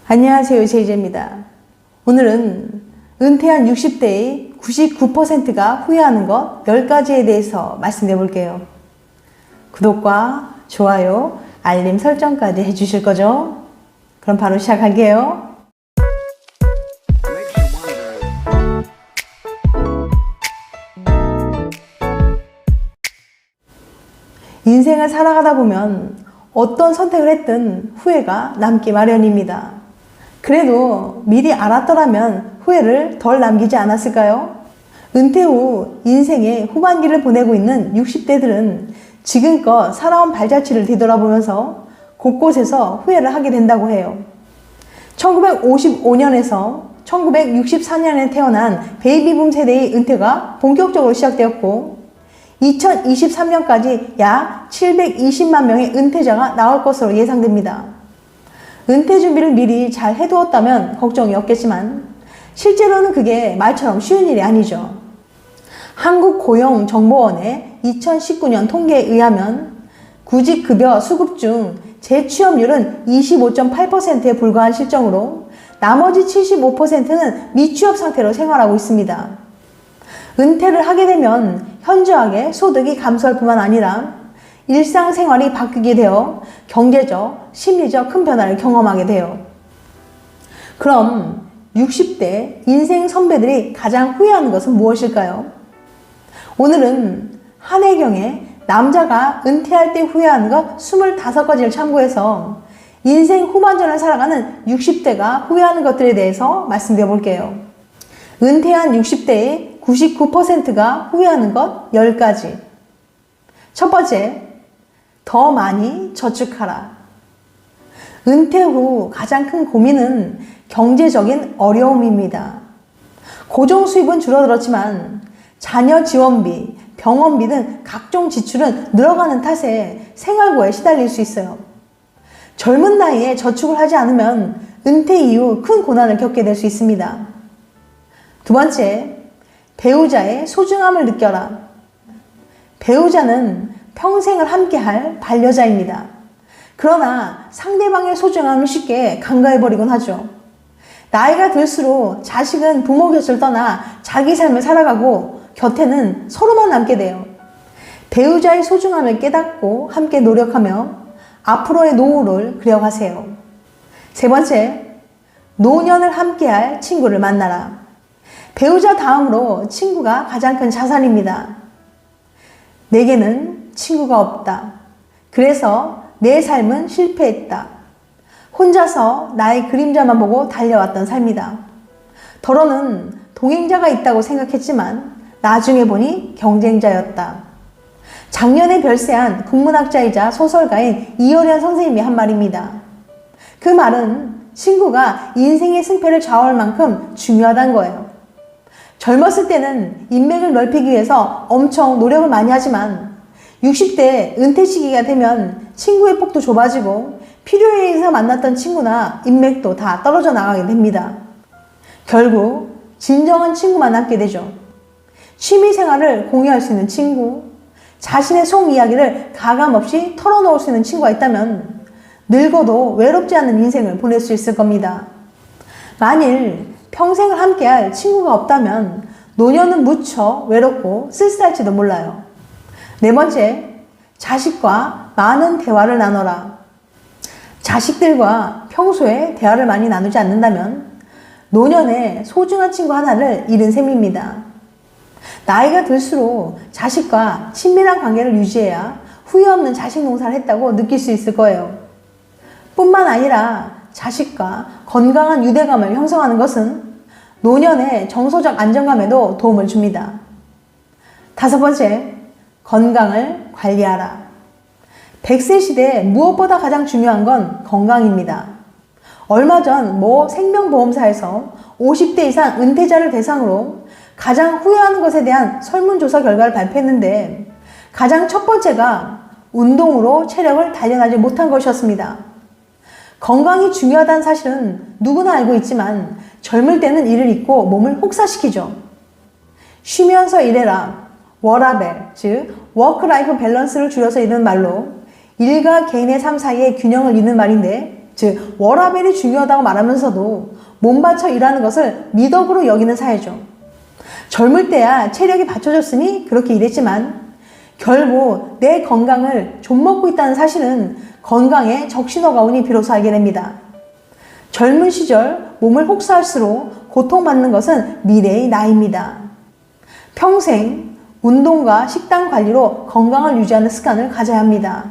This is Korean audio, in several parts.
안녕하세요, 제이제입니다. 오늘은 은퇴한 60대의 99%가 후회하는 것 10가지에 대해서 말씀해 볼게요. 구독과 좋아요, 알림 설정까지 해주실 거죠? 그럼 바로 시작할게요. 인생을 살아가다 보면 어떤 선택을 했든 후회가 남기 마련입니다. 그래도 미리 알았더라면 후회를 덜 남기지 않았을까요? 은퇴 후 인생의 후반기를 보내고 있는 60대들은 지금껏 살아온 발자취를 뒤돌아보면서 곳곳에서 후회를 하게 된다고 해요. 1955년에서 1964년에 태어난 베이비붐 세대의 은퇴가 본격적으로 시작되었고 2023년까지 약 720만 명의 은퇴자가 나올 것으로 예상됩니다. 은퇴 준비를 미리 잘 해두었다면 걱정이 없겠지만 실제로는 그게 말처럼 쉬운 일이 아니죠. 한국고용정보원의 2019년 통계에 의하면 구직급여 수급 중 재취업률은 25.8%에 불과한 실정으로 나머지 75%는 미취업 상태로 생활하고 있습니다. 은퇴를 하게 되면 현저하게 소득이 감소할 뿐만 아니라 일상생활이 바뀌게 되어 경제적, 심리적 큰 변화를 경험하게 돼요. 그럼 60대 인생 선배들이 가장 후회하는 것은 무엇일까요? 오늘은 한혜경의 남자가 은퇴할 때 후회하는 것 25가지를 참고해서 인생 후반전을 살아가는 60대가 후회하는 것들에 대해서 말씀드려 볼게요. 은퇴한 60대의 99%가 후회하는 것 10가지. 첫 번째, 더 많이 저축하라. 은퇴 후 가장 큰 고민은 경제적인 어려움입니다. 고정 수입은 줄어들었지만 자녀 지원비, 병원비 등 각종 지출은 늘어가는 탓에 생활고에 시달릴 수 있어요. 젊은 나이에 저축을 하지 않으면 은퇴 이후 큰 고난을 겪게 될 수 있습니다. 두 번째, 배우자의 소중함을 느껴라. 배우자는 평생을 함께할 반려자입니다. 그러나 상대방의 소중함을 쉽게 간과해버리곤 하죠. 나이가 들수록 자식은 부모 곁을 떠나 자기 삶을 살아가고 곁에는 서로만 남게 돼요. 배우자의 소중함을 깨닫고 함께 노력하며 앞으로의 노후를 그려가세요. 세 번째, 노년을 함께할 친구를 만나라. 배우자 다음으로 친구가 가장 큰 자산입니다. 내게는 친구가 없다. 그래서 내 삶은 실패했다. 혼자서 나의 그림자만 보고 달려왔던 삶이다. 더러는 동행자가 있다고 생각했지만 나중에 보니 경쟁자였다. 작년에 별세한 국문학자이자 소설가인 이효련 선생님이 한 말입니다. 그 말은 친구가 인생의 승패를 좌우할 만큼 중요하다는 거예요. 젊었을 때는 인맥을 넓히기 위해서 엄청 노력을 많이 하지만 60대 은퇴 시기가 되면 친구의 폭도 좁아지고 필요에 의해서 만났던 친구나 인맥도 다 떨어져 나가게 됩니다. 결국 진정한 친구만 남게 되죠. 취미생활을 공유할 수 있는 친구, 자신의 속 이야기를 가감없이 털어놓을 수 있는 친구가 있다면 늙어도 외롭지 않은 인생을 보낼 수 있을 겁니다. 만일 평생을 함께할 친구가 없다면 노년은 무척 외롭고 쓸쓸할지도 몰라요. 네 번째, 자식과 많은 대화를 나눠라. 자식들과 평소에 대화를 많이 나누지 않는다면 노년에 소중한 친구 하나를 잃은 셈입니다. 나이가 들수록 자식과 친밀한 관계를 유지해야 후회 없는 자식 농사를 했다고 느낄 수 있을 거예요. 뿐만 아니라 자식과 건강한 유대감을 형성하는 것은 노년의 정서적 안정감에도 도움을 줍니다. 다섯 번째, 건강을 관리하라. 100세 시대에 무엇보다 가장 중요한 건 건강입니다. 얼마 전 모 생명보험사에서 50대 이상 은퇴자를 대상으로 가장 후회하는 것에 대한 설문조사 결과를 발표했는데 가장 첫 번째가 운동으로 체력을 단련하지 못한 것이었습니다. 건강이 중요하다는 사실은 누구나 알고 있지만 젊을 때는 이를 잊고 몸을 혹사시키죠. 쉬면서 일해라, 워라밸, 즉 워크라이프 밸런스를 줄여서 이르는 말로 일과 개인의 삶 사이의 균형을 잇는 말인데 즉 워라밸이 중요하다고 말하면서도 몸바쳐 일하는 것을 미덕으로 여기는 사회죠. 젊을 때야 체력이 받쳐졌으니 그렇게 일했지만 결국 내 건강을 좀먹고 있다는 사실은 건강에 적신호가 오니 비로소 알게 됩니다. 젊은 시절 몸을 혹사할수록 고통받는 것은 미래의 나이입니다. 평생 운동과 식단 관리로 건강을 유지하는 습관을 가져야 합니다.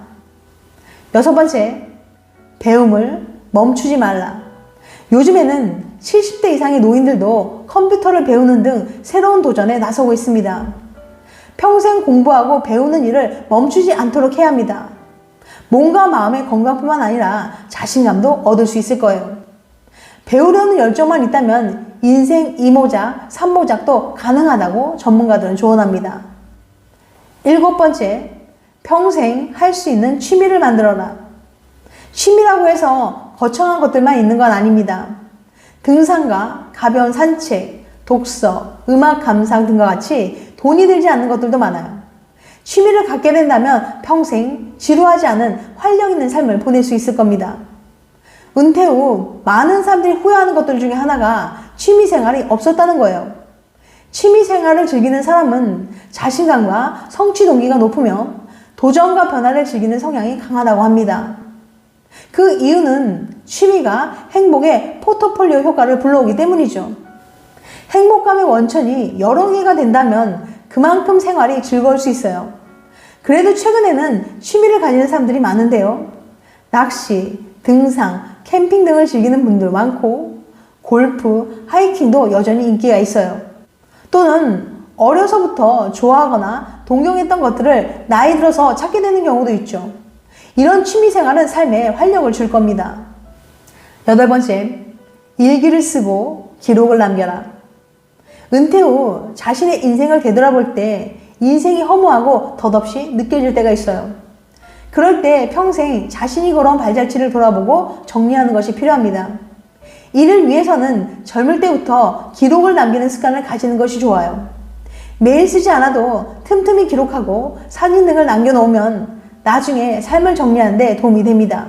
6번째, 배움을 멈추지 말라. 요즘에는 70대 이상의 노인들도 컴퓨터를 배우는 등 새로운 도전에 나서고 있습니다. 평생 공부하고 배우는 일을 멈추지 않도록 해야 합니다. 몸과 마음의 건강뿐만 아니라 자신감도 얻을 수 있을 거예요. 배우려는 열정만 있다면 인생 2모작, 3모작도 가능하다고 전문가들은 조언합니다. 7번째, 평생 할 수 있는 취미를 만들어라. 취미라고 해서 거창한 것들만 있는 건 아닙니다. 등산과 가벼운 산책, 독서, 음악 감상 등과 같이 돈이 들지 않는 것들도 많아요. 취미를 갖게 된다면 평생 지루하지 않은 활력 있는 삶을 보낼 수 있을 겁니다. 은퇴 후 많은 사람들이 후회하는 것들 중에 하나가 취미 생활이 없었다는 거예요. 취미 생활을 즐기는 사람은 자신감과 성취 동기가 높으며 도전과 변화를 즐기는 성향이 강하다고 합니다. 그 이유는 취미가 행복의 포트폴리오 효과를 불러오기 때문이죠. 행복감의 원천이 여러 개가 된다면 그만큼 생활이 즐거울 수 있어요. 그래도 최근에는 취미를 가지는 사람들이 많은데요. 낚시, 등산, 캠핑 등을 즐기는 분도 많고 골프, 하이킹도 여전히 인기가 있어요. 또는 어려서부터 좋아하거나 동경했던 것들을 나이 들어서 찾게 되는 경우도 있죠. 이런 취미생활은 삶에 활력을 줄 겁니다. 8번째, 일기를 쓰고 기록을 남겨라. 은퇴 후 자신의 인생을 되돌아볼 때 인생이 허무하고 덧없이 느껴질 때가 있어요. 그럴 때 평생 자신이 걸어온 발자취를 돌아보고 정리하는 것이 필요합니다. 이를 위해서는 젊을 때부터 기록을 남기는 습관을 가지는 것이 좋아요. 매일 쓰지 않아도 틈틈이 기록하고 사진 등을 남겨놓으면 나중에 삶을 정리하는 데 도움이 됩니다.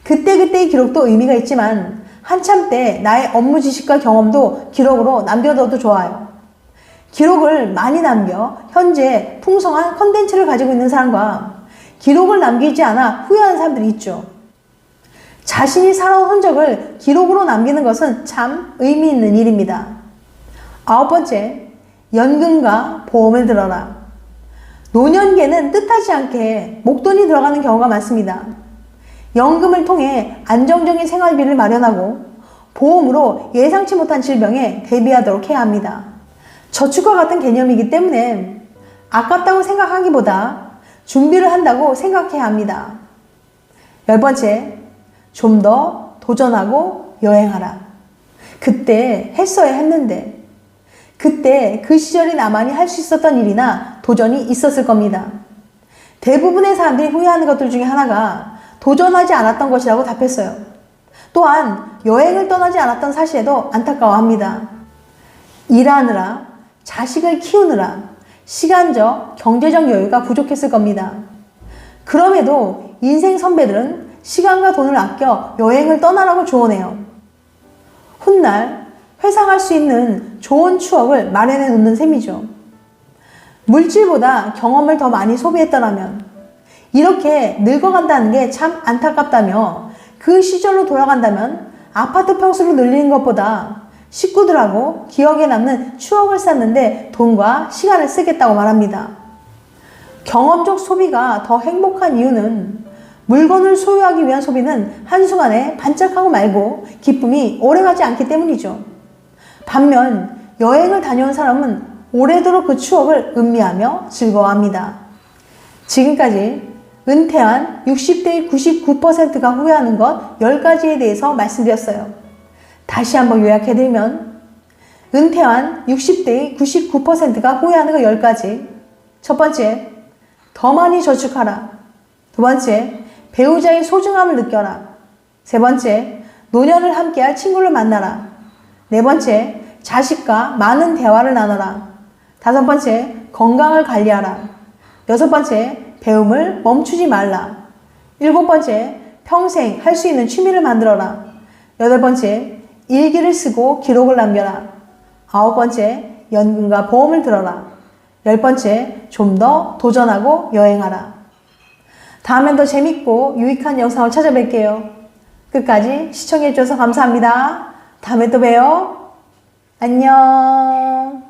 그때그때의 기록도 의미가 있지만 한참 때 나의 업무 지식과 경험도 기록으로 남겨둬도 좋아요. 기록을 많이 남겨 현재 풍성한 컨텐츠를 가지고 있는 사람과 기록을 남기지 않아 후회하는 사람들이 있죠. 자신이 살아온 흔적을 기록으로 남기는 것은 참 의미 있는 일입니다. 9번째, 연금과 보험을 들어라. 노년계는 뜻하지 않게 목돈이 들어가는 경우가 많습니다. 연금을 통해 안정적인 생활비를 마련하고 보험으로 예상치 못한 질병에 대비하도록 해야 합니다. 저축과 같은 개념이기 때문에 아깝다고 생각하기보다 준비를 한다고 생각해야 합니다. 10번째, 좀 더 도전하고 여행하라. 그때 했어야 했는데 그때 그 시절이 나만이 할 수 있었던 일이나 도전이 있었을 겁니다. 대부분의 사람들이 후회하는 것들 중에 하나가 도전하지 않았던 것이라고 답했어요. 또한 여행을 떠나지 않았던 사실에도 안타까워합니다. 일하느라, 자식을 키우느라 시간적, 경제적 여유가 부족했을 겁니다. 그럼에도 인생 선배들은 시간과 돈을 아껴 여행을 떠나라고 조언해요. 훗날 회상할 수 있는 좋은 추억을 마련해 놓는 셈이죠. 물질보다 경험을 더 많이 소비했더라면 이렇게 늙어간다는 게 참 안타깝다며 그 시절로 돌아간다면 아파트 평수를 늘리는 것보다 식구들하고 기억에 남는 추억을 쌓는데 돈과 시간을 쓰겠다고 말합니다. 경험적 소비가 더 행복한 이유는 물건을 소유하기 위한 소비는 한순간에 반짝하고 말고 기쁨이 오래가지 않기 때문이죠. 반면 여행을 다녀온 사람은 오래도록 그 추억을 음미하며 즐거워합니다. 지금까지 은퇴한 60대의 99%가 후회하는 것 10가지에 대해서 말씀드렸어요. 다시 한번 요약해드리면 은퇴한 60대의 99%가 후회하는 것 10가지. 첫 번째, 더 많이 저축하라. 두 번째, 배우자의 소중함을 느껴라. 세 번째, 노년을 함께할 친구를 만나라. 네 번째, 자식과 많은 대화를 나눠라. 다섯 번째, 건강을 관리하라. 여섯 번째, 배움을 멈추지 말라. 일곱 번째, 평생 할 수 있는 취미를 만들어라. 8번째, 일기를 쓰고 기록을 남겨라. 9번째, 연금과 보험을 들어라. 10번째, 좀 더 도전하고 여행하라. 다음엔 더 재밌고 유익한 영상을 찾아뵐게요. 끝까지 시청해주셔서 감사합니다. 다음에 또 봬요. 안녕.